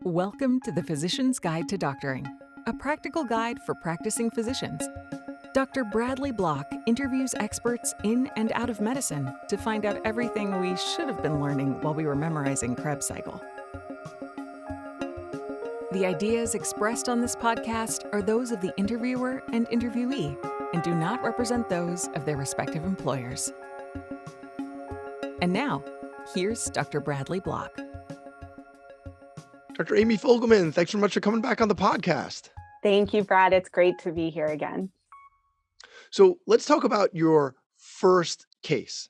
Welcome to the Physician's Guide to Doctoring, a practical guide for practicing physicians. Dr. Bradley Block interviews experts in and out of medicine to find out everything we should have been learning while we were memorizing Krebs cycle. The ideas expressed on this podcast are those of the interviewer and interviewee and do not represent those of their respective employers. And now, here's Dr. Bradley Block. Dr. Amy Fogelman, thanks so much for coming back on the podcast. Thank you, Brad. It's great to be here again. So let's talk about your first case,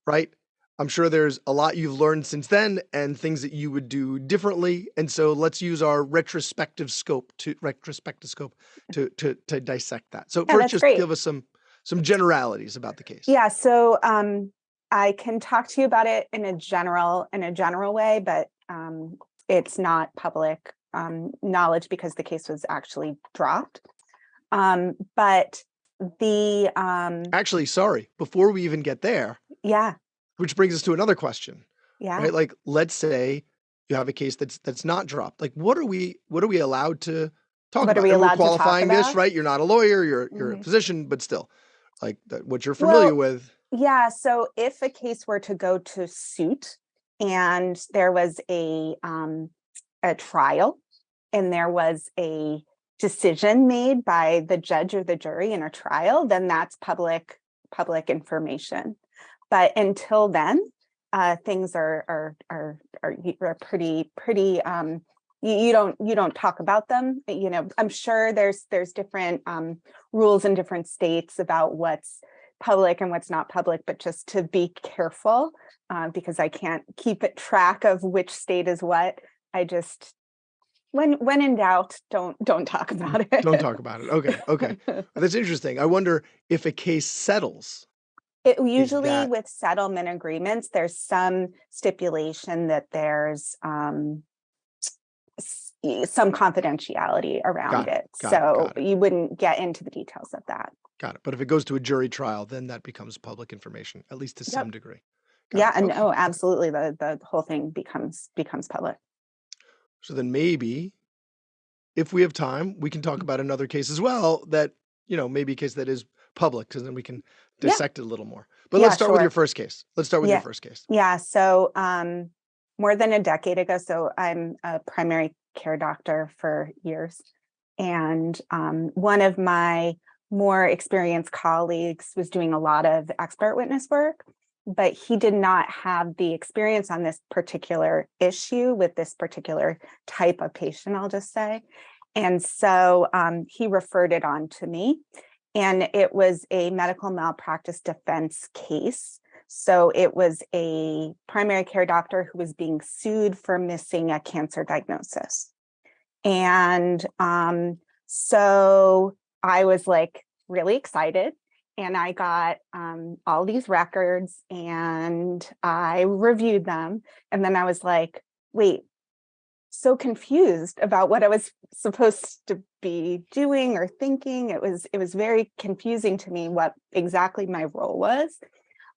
right? I'm sure there's a lot you've learned since then and things that you would do differently. And so let's use our retrospective scope to dissect that. So first, just give us some generalities about the case. Yeah. So I can talk to you about it in a general way, but it's not public knowledge because the case was actually dropped. But the actually, sorry, before we even get there. Yeah. Which brings us to another question. Yeah. Right? Like, let's say you have a case that's not dropped. Like, what are we allowed to talk about? What are we allowed to talk about? We're qualifying this, right? You're not a lawyer, you're a physician, but still, like what you're familiar with. Yeah. So if a case were to go to suit and there was a trial and there was a decision made by the judge or the jury in a trial, then that's public information. But until then, things are pretty. You don't talk about them. You know, I'm sure there's different rules in different states about what's public and what's not public. But just to be careful, because I can't keep track of which state is what. I just when in doubt, don't talk about it. Don't talk about it. Okay. That's interesting. I wonder if a case settles. It usually with settlement agreements, there's some stipulation that there's some confidentiality around it. So you wouldn't get into the details of that. Got it. But if it goes to a jury trial, then that becomes public information, at least to some degree. No, absolutely. The whole thing becomes public. So then maybe if we have time, we can talk about another case as well that, maybe a case that is public, because then we can dissect it a little more. But let's start with your first case. Yeah. So more than a decade ago, so I'm a primary care doctor for years. And one of my more experienced colleagues was doing a lot of expert witness work, but he did not have the experience on this particular issue with this particular type of patient, I'll just say. And so he referred it on to me. And it was a medical malpractice defense case. So it was a primary care doctor who was being sued for missing a cancer diagnosis. And so I was like really excited. And I got all these records and I reviewed them. And then I was like, wait, so confused about what I was supposed to be doing or thinking. It was very confusing to me what exactly my role was.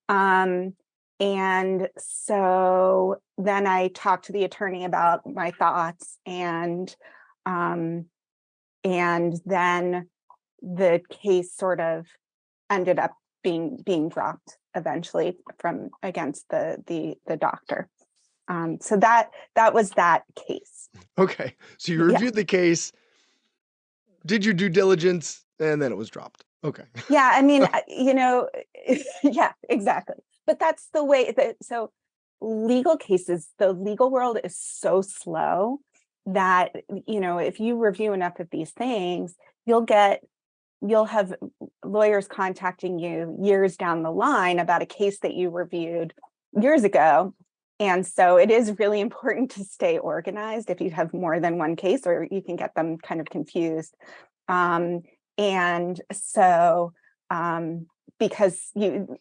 And so then I talked to the attorney about my thoughts and then the case sort of ended up being dropped eventually from against the doctor. So that was that case. Okay. So you reviewed the case, did your due diligence, and then it was dropped. Okay. Yeah. I mean, yeah, exactly. But that's the way so legal cases, the legal world is so slow that, if you review enough of these things, you'll have lawyers contacting you years down the line about a case that you reviewed years ago. And so it is really important to stay organized if you have more than one case, or you can get them kind of confused. And so because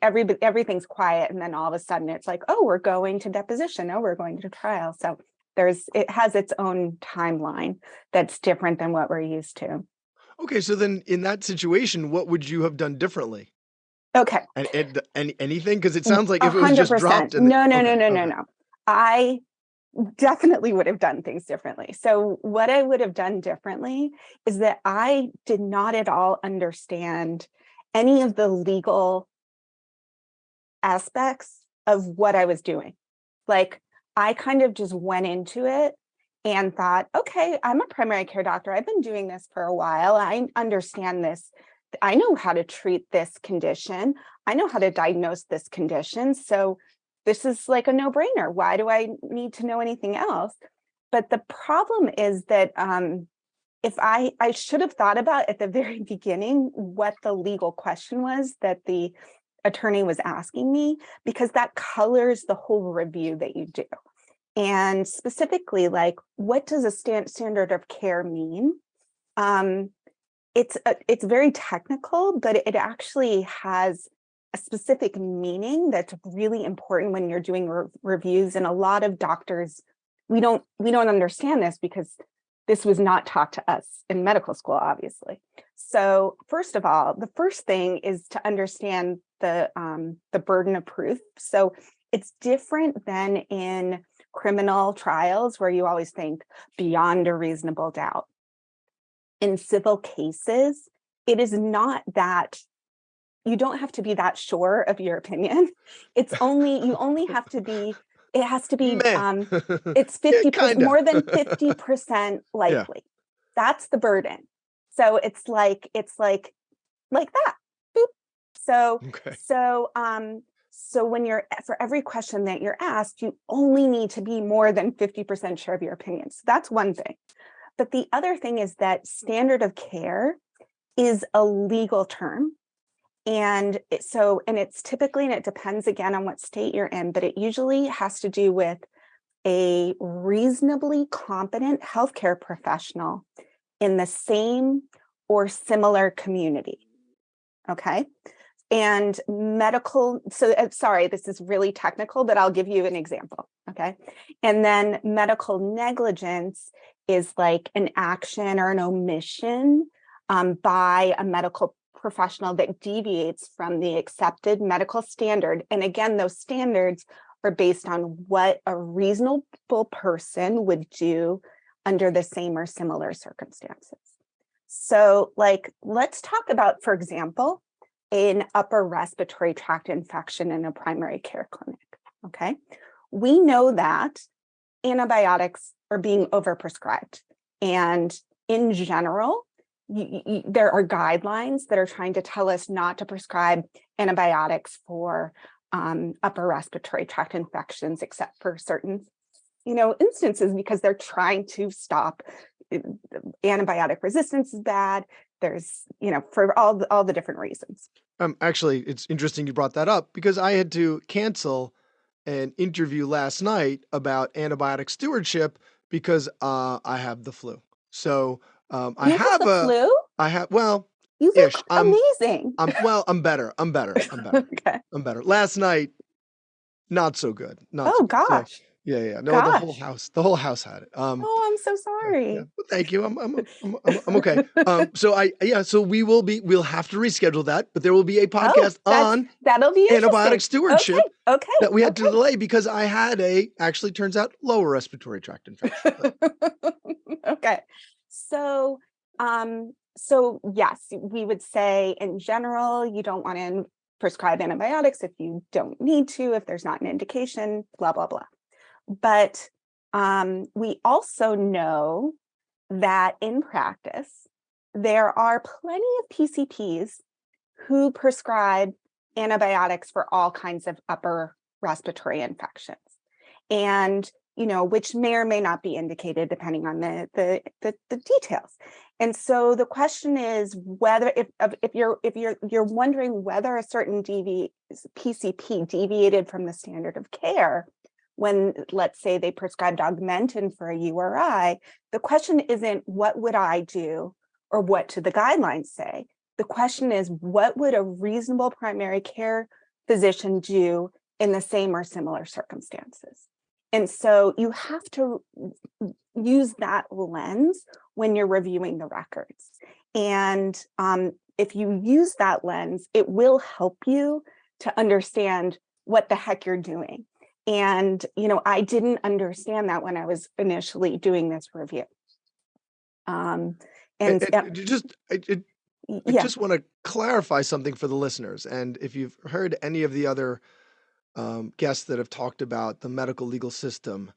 everything's quiet, and then all of a sudden it's like, oh, we're going to deposition. Oh, we're going to trial. So it has its own timeline that's different than what we're used to. Okay. So then in that situation, what would you have done differently? Okay. And anything? Because it sounds like if it was just dropped. No. I definitely would have done things differently. So what I would have done differently is that I did not at all understand any of the legal aspects of what I was doing. Like, I kind of just went into it and thought, okay, I'm a primary care doctor. I've been doing this for a while. I understand this. I know how to treat this condition. I know how to diagnose this condition. So this is like a no-brainer. Why do I need to know anything else? But the problem is that if I should have thought about at the very beginning what the legal question was that the attorney was asking me, because that colors the whole review that you do. And specifically, like, what does a standard of care mean? It's very technical, but it actually has a specific meaning that's really important when you're doing reviews. And a lot of doctors, we don't understand this because this was not taught to us in medical school, obviously. So first of all, the first thing is to understand the burden of proof. So it's different than in criminal trials where you always think beyond a reasonable doubt. In civil cases, it is not that, you don't have to be that sure of your opinion. It's only, you only have to be, it has to be, Man. it's 50%, Kinda. more than 50% likely. That's the burden. So it's like that. Boop. So, Okay. so when you're, for every question that you're asked, you only need to be more than 50% sure of your opinion. So that's one thing. But the other thing is that standard of care is a legal term. And it's typically, and it depends again on what state you're in, but it usually has to do with a reasonably competent healthcare professional in the same or similar community. Okay. And medical, so sorry, this is really technical, but I'll give you an example. Okay. And then medical negligence is like an action or an omission by a medical professional that deviates from the accepted medical standard. And again, those standards are based on what a reasonable person would do under the same or similar circumstances. So, like, let's talk about, for example, an upper respiratory tract infection in a primary care clinic. Okay. We know that antibiotics are being overprescribed. And in general, there are guidelines that are trying to tell us not to prescribe antibiotics for upper respiratory tract infections, except for certain, instances, because they're trying to stop antibiotic resistance is bad. There's, for all the different reasons. Actually, it's interesting you brought that up because I had to cancel an interview last night about antibiotic stewardship because I have the flu. So I You have the flu? I have, well, You ish. look amazing. I'm better. Okay. I'm better. Last night, not so good. Not so Oh good. So, gosh. yeah. No, Gosh. the whole house had it. Oh, I'm so sorry. Yeah. Well, thank you. I'm okay. So we'll have to reschedule that, but there will be a podcast on that'll be antibiotic interesting. stewardship Okay. that we had to delay because I had actually turns out lower respiratory tract infection. Okay. So yes, we would say in general, you don't want to prescribe antibiotics if you don't need to, if there's not an indication, blah, blah, blah. But we also know that in practice, there are plenty of PCPs who prescribe antibiotics for all kinds of upper respiratory infections, and which may or may not be indicated depending on the details. And so the question is whether, if you're wondering whether a certain PCP deviated from the standard of care when, let's say, they prescribed Augmentin for a URI, the question isn't what would I do or what do the guidelines say? The question is, what would a reasonable primary care physician do in the same or similar circumstances? And so you have to use that lens when you're reviewing the records. And if you use that lens, it will help you to understand what the heck you're doing. And, I didn't understand that when I was initially doing this review. And, And and I yeah, just want to clarify something for the listeners. And if you've heard any of the other guests that have talked about the medical legal system,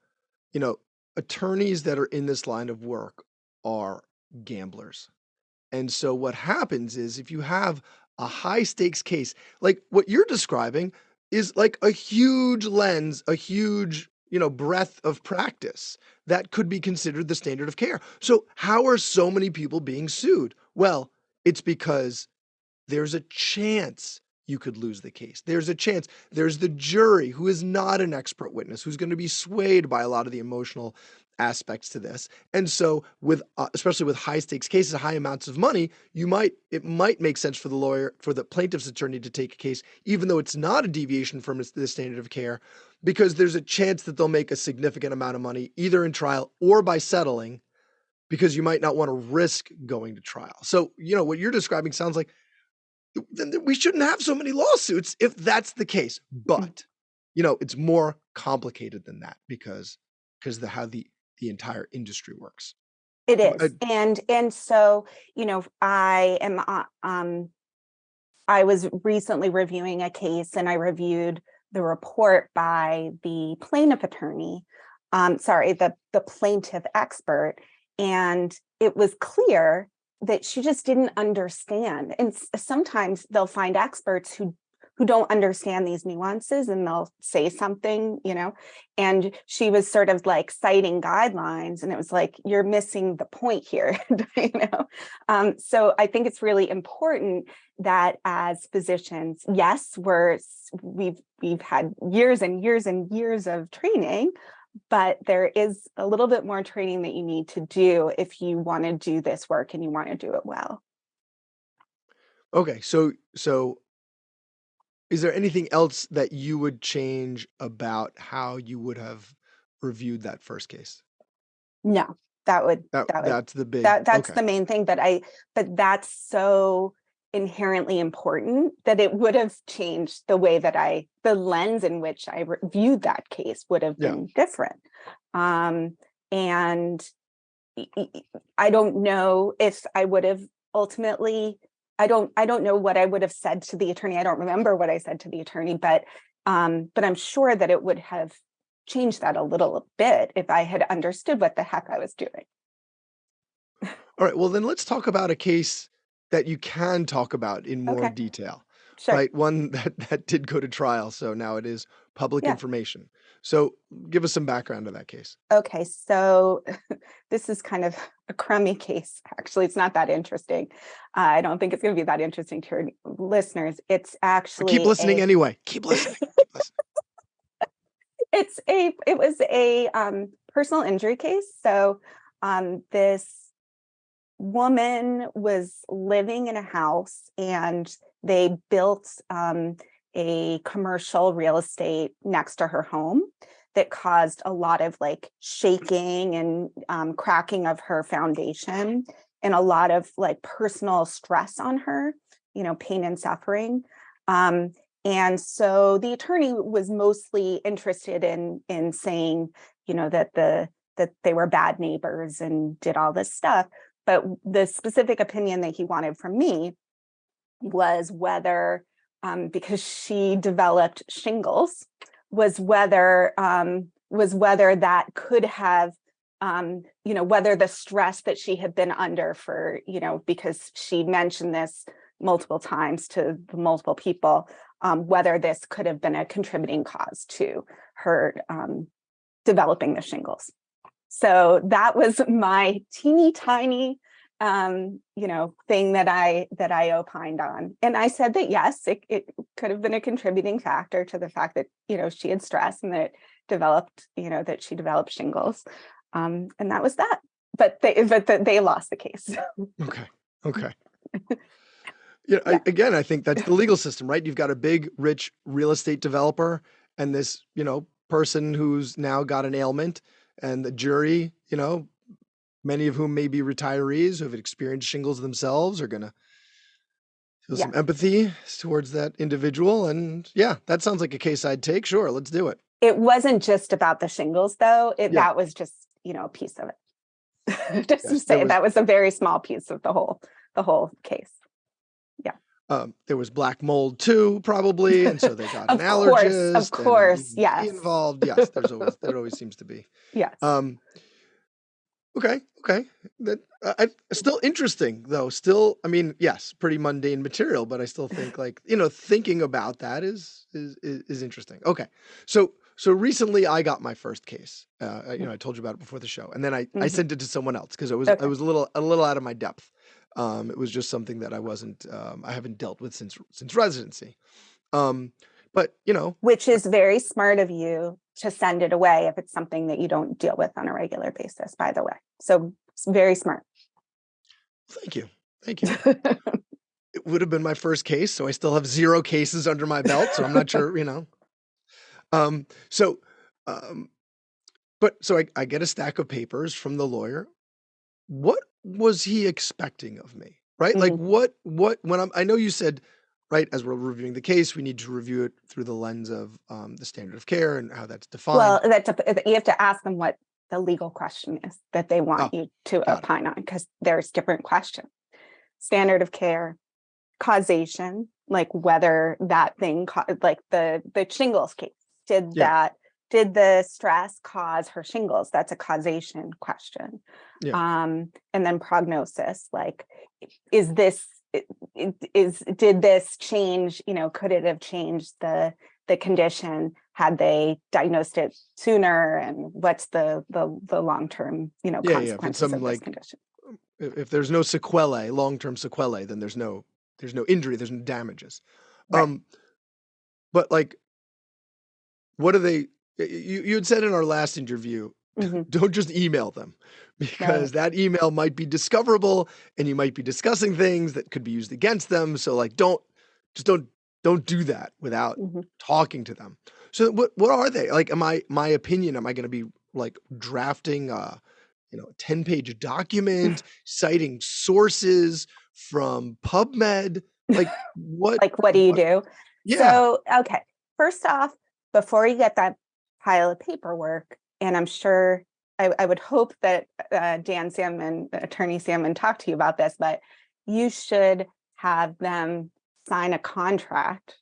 attorneys that are in this line of work are gamblers. And so what happens is if you have a high stakes case, like what you're describing is like a huge lens, a huge, breadth of practice that could be considered the standard of care. So how are so many people being sued? Well, it's because there's a chance you could lose the case. There's a chance. There's the jury who is not an expert witness, who's going to be swayed by a lot of the emotional aspects to this. And so with especially with high stakes cases, high amounts of money, it might make sense for the plaintiff's attorney to take a case, even though it's not a deviation from the standard of care, because there's a chance that they'll make a significant amount of money either in trial or by settling, because you might not want to risk going to trial. So, what you're describing sounds like then we shouldn't have so many lawsuits if that's the case. But, it's more complicated than that because how the entire industry works. it Uh, is. And so, I was recently reviewing a case, and I reviewed the report by the plaintiff attorney, the plaintiff expert, and it was clear that she just didn't understand. And sometimes they'll find experts who don't understand these nuances, and they'll say something, and she was sort of like citing guidelines, and it was like, you're missing the point here. So I think it's really important that as physicians, yes, we've had years and years and years of training, but there is a little bit more training that you need to do if you want to do this work and you want to do it well. okay. So is there anything else that you would change about how you would have reviewed that first case? No, That's the big, that's okay. the main thing. But that's so inherently important that it would have changed the way that the lens in which I viewed that case would have been different. And I don't know if I would have ultimately, I don't know what I would have said to the attorney. I don't remember what I said to the attorney, but I'm sure that it would have changed that a little bit if I had understood what the heck I was doing. All right. Well, then let's talk about a case that you can talk about in more Okay, detail, sure. right? One that did go to trial. So now it is public Yeah. information. So give us some background to that case. Okay, so this is kind of a crummy case. Actually, it's not that interesting. I don't think it's going to be that interesting to your listeners. It's But actually keep listening anyway. Keep listening. Keep listening. it was a personal injury case. So this woman was living in a house, and they built a commercial real estate next to her home that caused a lot of like shaking and cracking of her foundation, and a lot of like personal stress on her, pain and suffering. And so the attorney was mostly interested in saying, that they were bad neighbors and did all this stuff. But the specific opinion that he wanted from me was whether, because she developed shingles, was whether that could have, whether the stress that she had been under for, because she mentioned this multiple times to multiple people, whether this could have been a contributing cause to her developing the shingles. So that was my teeny tiny, thing that I opined on. And I said that, yes, it could have been a contributing factor to the fact that, she had stress and that that she developed shingles. And that was that. But they lost the case. Okay. Yeah. Again, I think that's the legal system, right? You've got a big, rich real estate developer and this, person who's now got an ailment, and the jury, many of whom may be retirees who have experienced shingles themselves, are going to feel some empathy towards that individual. And yeah, that sounds like a case I'd take. Sure, let's do it. It wasn't just about the shingles, though. Yeah. That was just, a piece of it. Just to Yes, say that was a very small piece of the whole case. There was black mold too, probably, and so they got an Of course, allergist and an EVP yes. involved. Yes, there always seems to be. Yes. Okay. That still interesting though. Still, I mean, yes, pretty mundane material, but I still think thinking about that is interesting. Okay, so recently I got my first case. I told you about it before the show, and then I sent it to someone else because I was a little out of my depth. It was just something that I haven't dealt with since residency. But which is very smart of you to send it away if it's something that you don't deal with on a regular basis, by the way. So it's very smart. Thank you. It would have been my first case, so I still have 0 cases under my belt, so I'm not sure, So I get a stack of papers from the lawyer. What was he expecting of me? Right? Like what when I know you said, right, as we're reviewing the case, we need to review it through the lens of the standard of care and how that's defined. Well, you have to ask them what the legal question is that they want you to opine on, because there's different questions. Standard of care, causation, like whether that thing, like the shingles case, did the stress cause her shingles? That's a causation question. And then prognosis, like, did this change, could it have changed the condition had they diagnosed it sooner, and what's the long-term, consequences of this condition? If there's no sequelae, long-term sequelae, then there's no injury, there's no damages. Right. But like, what are they? You had said in our last interview, don't just email them, because that email might be discoverable and you might be discussing things that could be used against them. So like, don't do that without talking to them. So what are they? Like, my opinion, am I going to be like drafting a 10-page document citing sources from PubMed? Like what? Like, what do you do? Yeah. So, okay. First off, before you get that pile of paperwork, and I'm sure I would hope that Attorney Salmon talked to you about this, but you should have them sign a contract.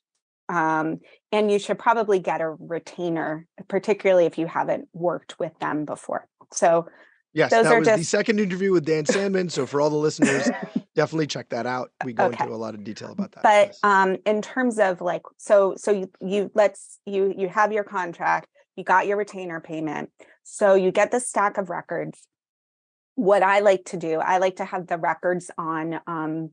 And you should probably get a retainer, particularly if you haven't worked with them before. So yes, that was the second interview with Dan Sandman. So for all the listeners, definitely check that out. We go into a lot of detail about that. But in terms of like, so you have your contract, you got your retainer payment. So you get the stack of records. What I like to do, I like to have the records on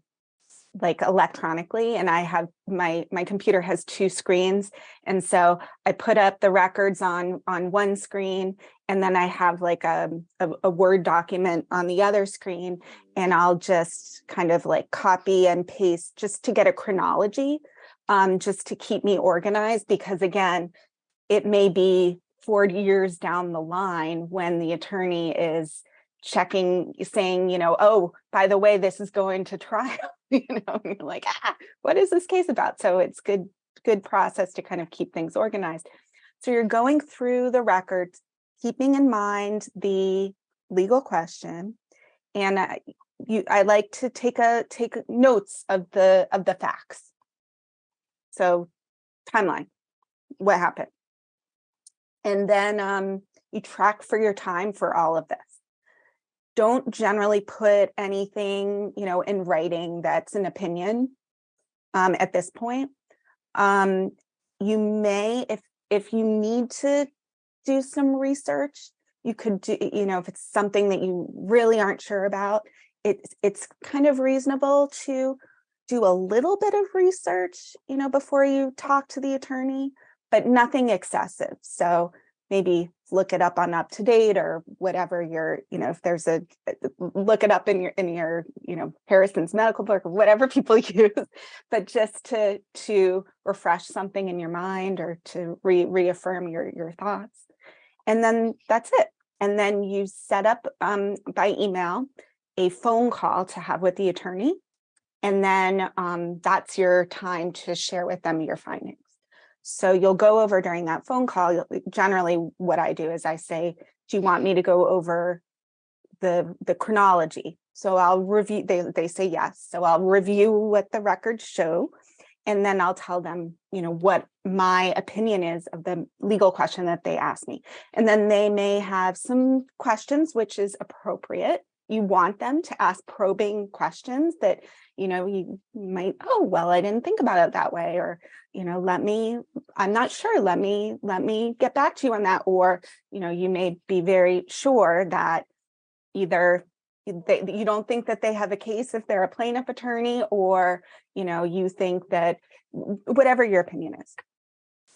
like electronically, and I have my computer has 2 screens, and so I put up the records on one screen, and then I have like a Word document on the other screen, and I'll just kind of like copy and paste just to get a chronology, just to keep me organized, because again, it may be 40 years down the line when the attorney is checking, saying, oh, by the way, this is going to trial. You're like, what is this case about? So it's good process to kind of keep things organized. So you're going through the records, keeping in mind the legal question, and I like to take notes of the facts. So timeline, what happened, and then you track for your time for all of this. Don't generally put anything, in writing that's an opinion at this point. You may, if you need to do some research, you could do, if it's something that you really aren't sure about, it's kind of reasonable to do a little bit of research, before you talk to the attorney, but nothing excessive. So maybe look it up on UpToDate or whatever if there's look it up in your Harrison's medical book or whatever people use, but just to refresh something in your mind or to reaffirm your thoughts. And then that's it. And then you set up by email a phone call to have with the attorney. And then that's your time to share with them your findings. So you'll go over during that phone call. Generally, what I do is I say, do you want me to go over the chronology? So I'll review, they say yes. So I'll review what the records show. And then I'll tell them, what my opinion is of the legal question that they asked me. And then they may have some questions, which is appropriate. You want them to ask probing questions that, you might, oh, well, I didn't think about it that way. Or, I'm not sure. Let me get back to you on that. Or, you may be very sure that either you don't think that they have a case if they're a plaintiff attorney, or you think that whatever your opinion is.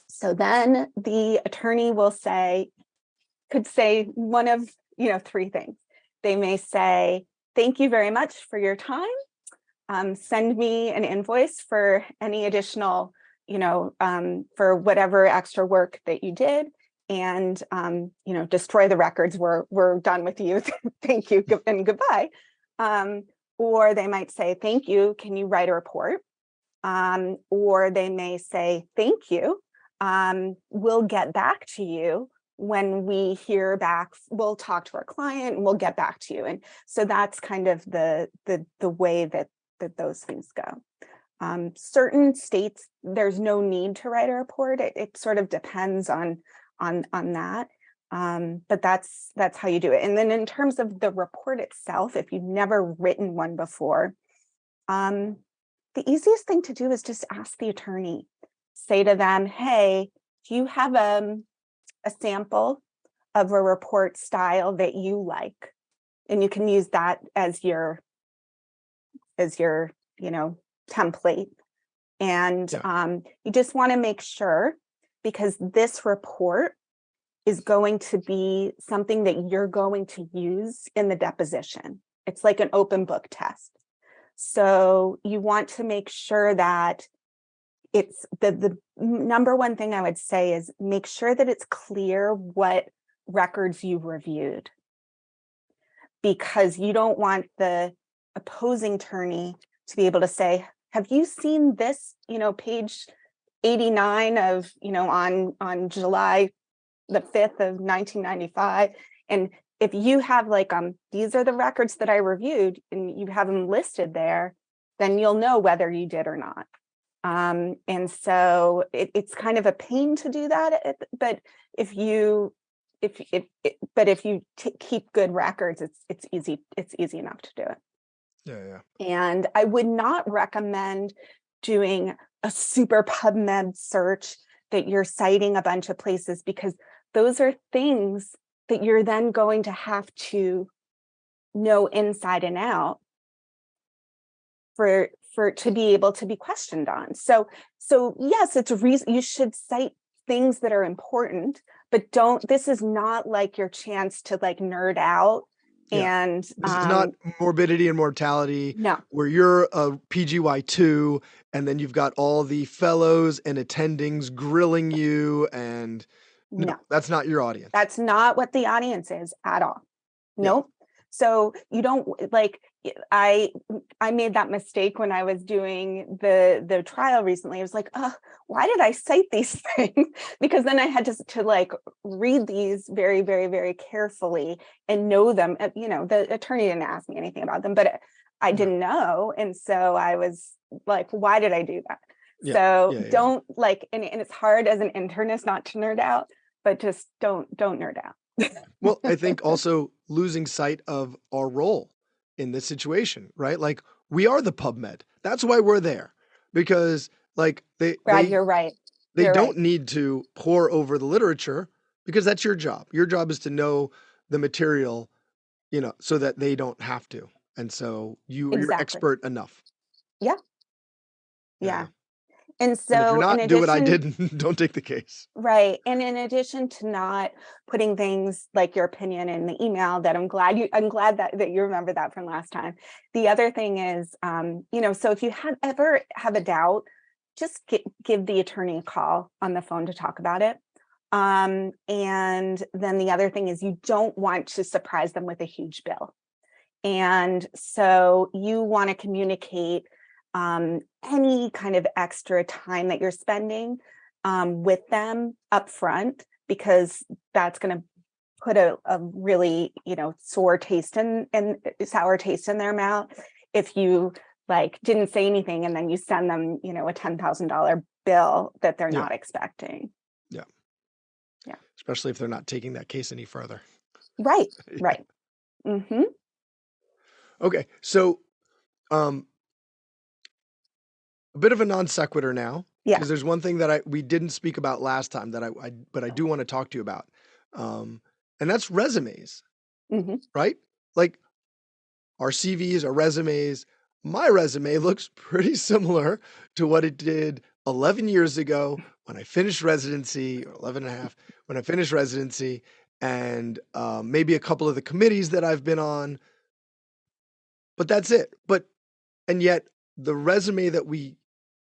So then the attorney could say one of three things. They may say, thank you very much for your time. Send me an invoice for any additional, for whatever extra work that you did. And destroy the records. We're done with you. Thank you and goodbye. Or they might say, thank you. Can you write a report? Or they may say, thank you. We'll get back to you when we hear back. We'll talk to our client and we'll get back to you. And so that's kind of the way that those things go. Certain states, there's no need to write a report. It sort of depends on that. But that's how you do it. And then in terms of the report itself, if you've never written one before, the easiest thing to do is just ask the attorney. Say to them, hey, do you have a sample of a report style that you like? And you can use that as your template. And you just want to make sure, because this report is going to be something that you're going to use in the deposition. It's like an open book test. So you want to make sure that it's the number one thing I would say is make sure that it's clear what records you've reviewed, because you don't want the opposing attorney to be able to say, have you seen this, page 89 of, on July the 5th of 1995. And if you have these are the records that I reviewed and you have them listed there, then you'll know whether you did or not. And so it's kind of a pain to do that. But if you keep good records, it's easy enough to do it. Yeah. And I would not recommend doing a super PubMed search that you're citing a bunch of places, because those are things that you're then going to have to know inside and out for to be able to be questioned on. So yes, it's a reason you should cite things that are important, but this is not like your chance to nerd out. Yeah. And this is not morbidity and mortality, no, where you're a PGY2 and then you've got all the fellows and attendings grilling you, and no, that's not your audience. That's not what the audience is at all. Nope. Yeah. So you don't I made that mistake when I was doing the trial recently. I was like, oh, why did I cite these things? Because then I had to read these very, very, very carefully and know them. The attorney didn't ask me anything about them, but I didn't know. And so I was like, why did I do that? Yeah. So don't and it's hard as an internist not to nerd out, but just don't nerd out. Well, I think also losing sight of our role in this situation, right? We are the PubMed. That's why we're there, because Brad, you're right. They don't need to pore over the literature, because that's your job. Your job is to know the material, so that they don't have to. And so you're expert enough. Yeah. And so, and if you're not, do what I did and don't take the case. Right. And in addition to not putting things like your opinion in the email, that I'm glad that you remember that from last time. The other thing is, so if you ever have a doubt, just give the attorney a call on the phone to talk about it. And then the other thing is, you don't want to surprise them with a huge bill. And so you want to communicate any kind of extra time that you're spending with them up front, because that's going to put a really, sour taste in their mouth if you like didn't say anything and then you send them, a $10,000 bill that they're not expecting. Yeah. Yeah. Especially if they're not taking that case any further. Right. Right. Mm-hmm. Okay. So, a bit of a non sequitur now, Yeah. because there's one thing that we didn't speak about last time that but I do want to talk to you about. And that's resumes, Mm-hmm. right? Like our CVs, our resumes. My resume looks pretty similar to what it did 11 years ago when I finished residency, or 11 and a half, when I finished residency, and maybe a couple of the committees that I've been on. But that's it. And yet the resume that we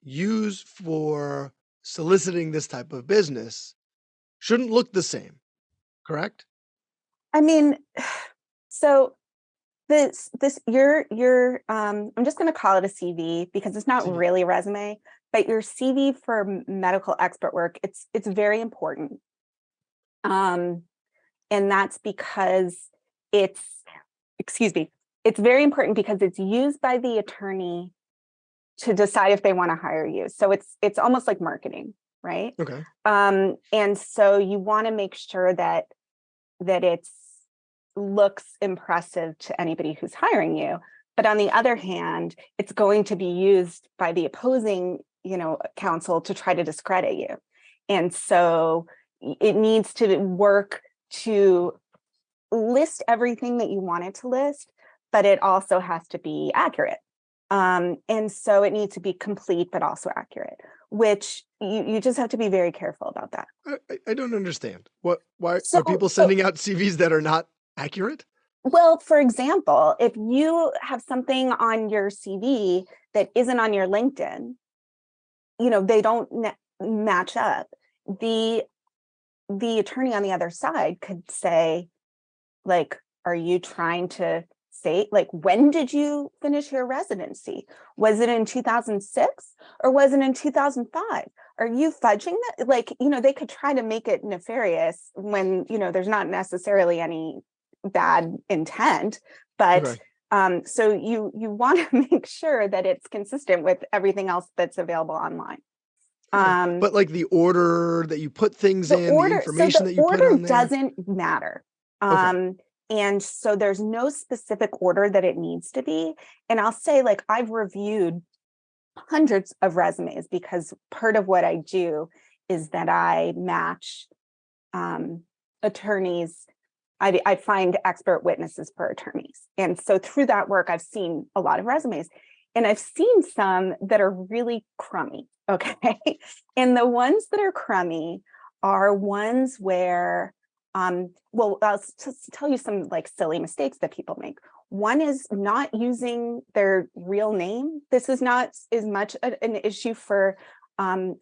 use for soliciting this type of business shouldn't look the same, correct? I mean, so this I'm just going to call it a CV because it's not CV. really a resume, but your CV for medical expert work, it's very important. And that's because it's very important because it's used by the attorney to decide if they want to hire you. So it's almost like marketing, right? Okay. And so you want to make sure that it's looks impressive to anybody who's hiring you. But on the other hand, it's going to be used by the opposing, counsel to try to discredit you. And so it needs to work to list everything that you want it to list, but it also has to be accurate. And so it needs to be complete, but also accurate, which you just have to be very careful about that. I don't understand. Why So- are people sending out CVs that are not accurate? Well, for example, if you have something on your CV that isn't on your LinkedIn, they don't match up. The attorney on the other side could say, like, are you trying to say, like, when did you finish your residency? Was it in 2006 or was it in 2005? Are you fudging that? Like, they could try to make it nefarious when, there's not necessarily any bad intent, but Okay. so you want to make sure that it's consistent with everything else that's available online. Okay. But like the order that you put things in, the information that you put on there doesn't matter. And so there's no specific order that it needs to be. And I'll say, like, I've reviewed hundreds of resumes because part of what I do is that I match attorneys. I find expert witnesses for attorneys. And so through that work, I've seen a lot of resumes, and I've seen some that are really crummy. Okay. And the ones that are crummy are ones where, well, I'll just tell you some like silly mistakes that people make. One is not using their real name. This is not as much an issue for men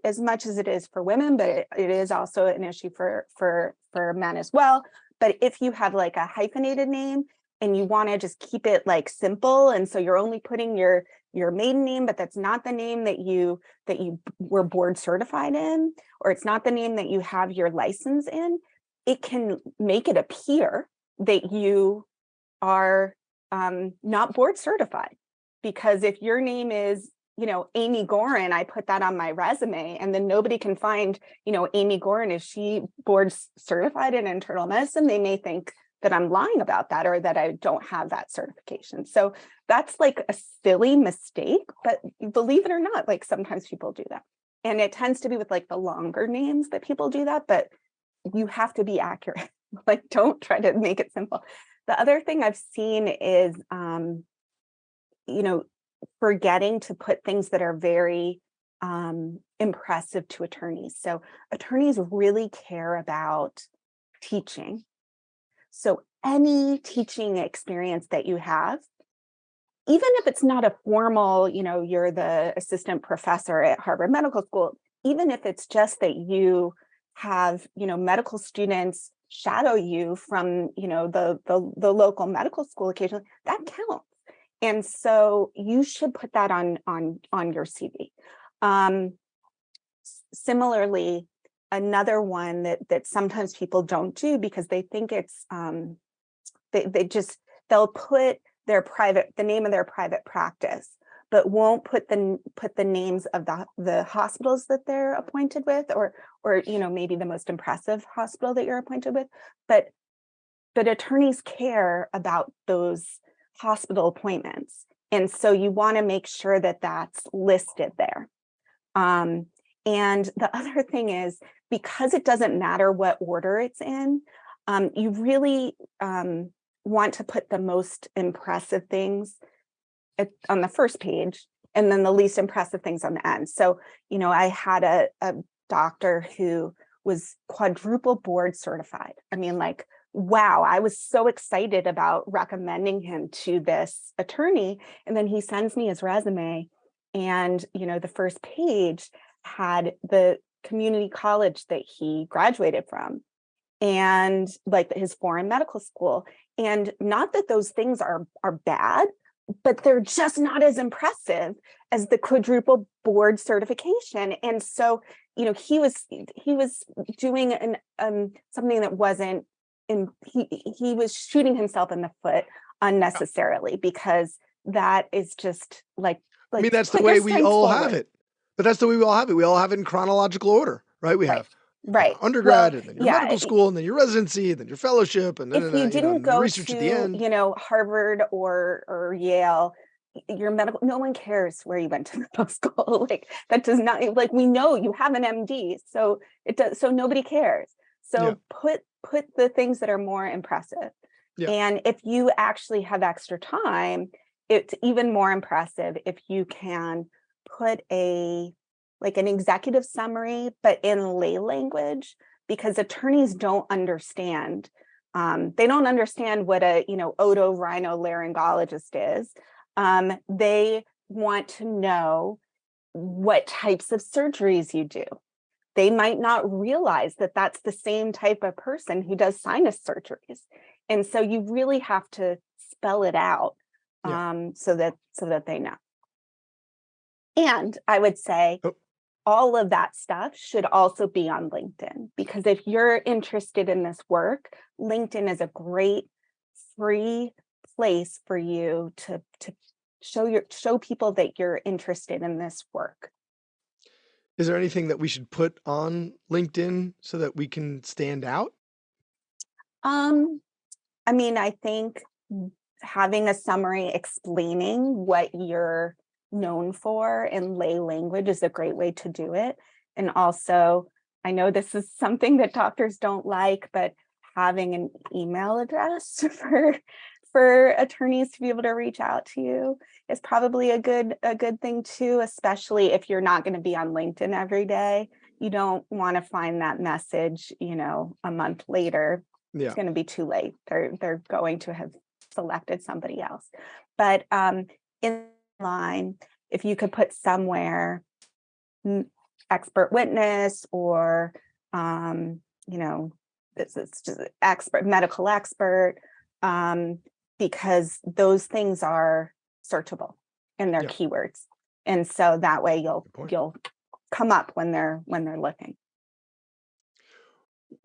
as much as it is for women, but it is also an issue for men as well. But if you have like a hyphenated name and you want to just keep it like simple, and so you're only putting your maiden name, but that's not the name that you were board certified in, or it's not the name that you have your license in, it can make it appear that you are not board certified. Because if your name is, Amy Gorin, I put that on my resume, and then nobody can find, Amy Gorin, is she board certified in internal medicine? They may think that I'm lying about that, or that I don't have that certification. So that's like a silly mistake, but believe it or not, like sometimes people do that. And it tends to be with like the longer names that people do that, but you have to be accurate. Like, don't try to make it simple. The other thing I've seen is, forgetting to put things that are very impressive to attorneys. So attorneys really care about teaching. So any teaching experience that you have, even if it's not a formal, you're the assistant professor at Harvard Medical School, even if it's just that you have, medical students shadow you from, the local medical school occasionally, that counts. And so you should put that on your CV. similarly, another one that sometimes people don't do because they think it's they'll put the name of their private practice, but won't put the names of the hospitals that they're appointed with, or maybe the most impressive hospital that you're appointed with. But attorneys care about those hospital appointments, and so you want to make sure that that's listed there. And the other thing is, because it doesn't matter what order it's in, you really want to put the most impressive things on the first page, and then the least impressive things on the end. So, I had a doctor who was quadruple board certified. I mean, like, wow, I was so excited about recommending him to this attorney. And then he sends me his resume, and, the first page had the community college that he graduated from, and like his foreign medical school. And not that those things are bad, but they're just not as impressive as the quadruple board certification. And so, he was doing something that wasn't he was shooting himself in the foot unnecessarily, because that is just like I mean, that's the way we all have it. But that's the way we all have it. We all have it in chronological order, right? We have undergrad, and then your medical school, and then your residency, and then your fellowship, and if you didn't go research at the end. Harvard or Yale, your medical, no one cares where you went to medical school. Like, that does not, like, we know you have an MD, so it does, so nobody cares. So put the things that are more impressive. And if you actually have extra time, it's even more impressive if you can put an executive summary, but in lay language, because attorneys don't understand. They don't understand what a otolaryngologist is. They want to know what types of surgeries you do. They might not realize that that's the same type of person who does sinus surgeries. And so you really have to spell it out so that they know. And I would say all of that stuff should also be on LinkedIn, because if you're interested in this work, LinkedIn is a great free place for you to show people that you're interested in this work. Is there anything that we should put on LinkedIn so that we can stand out? I mean, I think having a summary explaining what you're known for in lay language is a great way to do it. And also, I know this is something that doctors don't like, but having an email address for attorneys to be able to reach out to you is probably a good thing too, especially if you're not going to be on LinkedIn every day. You don't want to find that message, a month later. It's going to be too late. They're going to have selected somebody else. But in line, if you could put somewhere expert witness, or this is just medical expert, because those things are searchable and they're keywords, and so that way you'll come up when they're looking.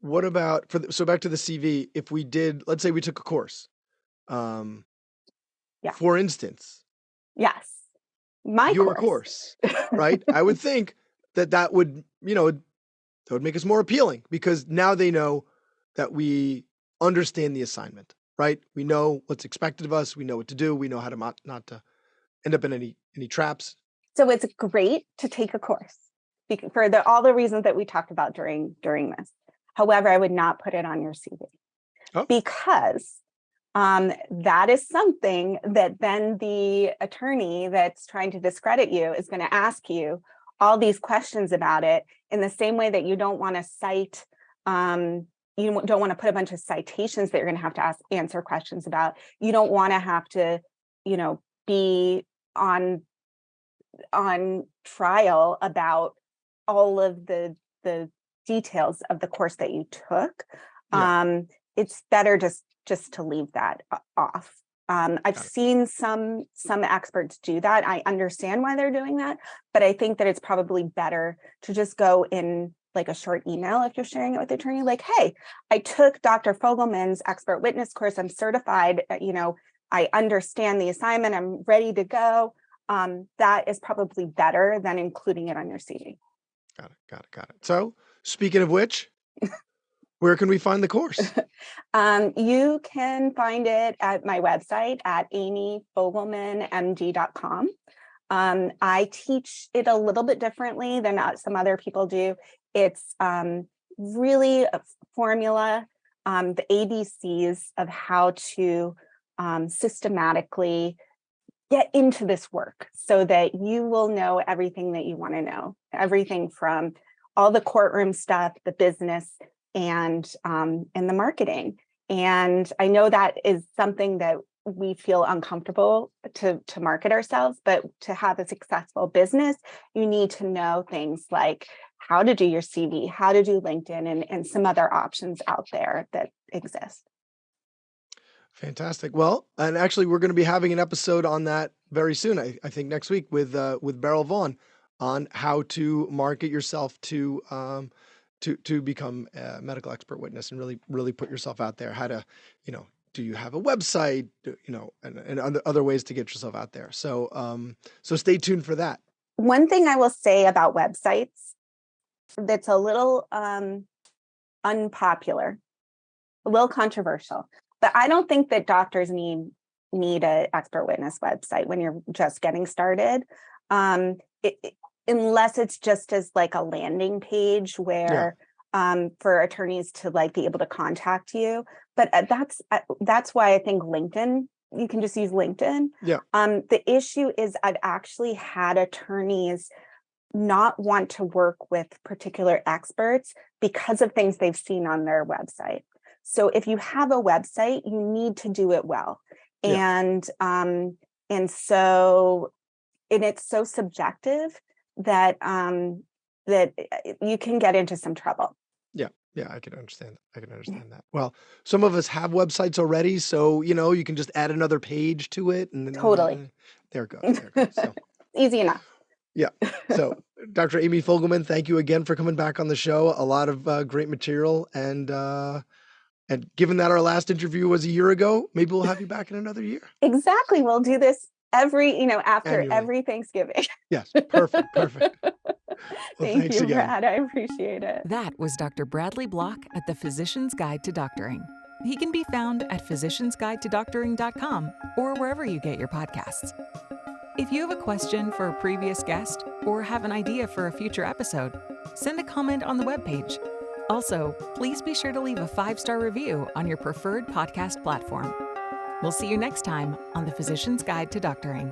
What about so back to the CV? If we did, let's say we took a course, for instance, your course, right? I would think that would make us more appealing, because now they know that we understand the assignment, right? We know what's expected of us. We know what to do. We know how to not to end up in any traps. So it's great to take a course for all the reasons that we talked about during this. However, I would not put it on your CV because that is something that then the attorney that's trying to discredit you is going to ask you all these questions about it, in the same way that you don't want to cite, you don't want to put a bunch of citations that you're going to have to answer questions about. You don't want to have to, be on trial about all of the details of the course that you took. It's better just to leave that off. I've Got it. seen some experts do that. I understand why they're doing that, but I think that it's probably better to just go in like a short email if you're sharing it with the attorney, like, hey, I took Dr. Fogelman's expert witness course. I'm certified, I understand the assignment. I'm ready to go. That is probably better than including it on your CV. Got it. So speaking of which, where can we find the course? You can find it at my website at amyfogelmanmd.com. I teach it a little bit differently than some other people do. It's really a formula, the ABCs of how to systematically get into this work so that you will know everything that you want to know, everything from all the courtroom stuff, the business, and the marketing. And I know that is something that we feel uncomfortable to market ourselves, but to have a successful business, you need to know things like how to do your CV, how to do LinkedIn, and some other options out there that exist. Fantastic. Well, and actually, we're going to be having an episode on that very soon. I think next week with Beryl Vaughn on how to market yourself to become a medical expert witness and really put yourself out there. How to, do you have a website? And other ways to get yourself out there. So so stay tuned for that. One thing I will say about websites that's a little unpopular, a little controversial, but I don't think that doctors need an expert witness website when you're just getting started, unless it's just as like a landing page where for attorneys to like be able to contact you. But that's why I think LinkedIn, you can just use LinkedIn. Yeah. The issue is I've actually had attorneys not want to work with particular experts because of things they've seen on their website. So if you have a website, you need to do it well. Yeah. And it's so subjective that that you can get into some trouble. Yeah, I can understand that. Well, some of us have websites already, so you can just add another page to it, and Totally. There it goes. So easy enough. Yeah. So, Dr. Amy Fogelman, thank you again for coming back on the show. A lot of great material, and given that our last interview was a year ago, maybe we'll have you back in another year. Exactly. We'll do this after Annually. every Thanksgiving. Yes. Perfect. Well, Thank you, again. Brad. I appreciate it. That was Dr. Bradley Block at the Physician's Guide to Doctoring. He can be found at physiciansguidetodoctoring.com or wherever you get your podcasts. If you have a question for a previous guest or have an idea for a future episode, send a comment on the webpage. Also, please be sure to leave a 5-star review on your preferred podcast platform. We'll see you next time on the Physician's Guide to Doctoring.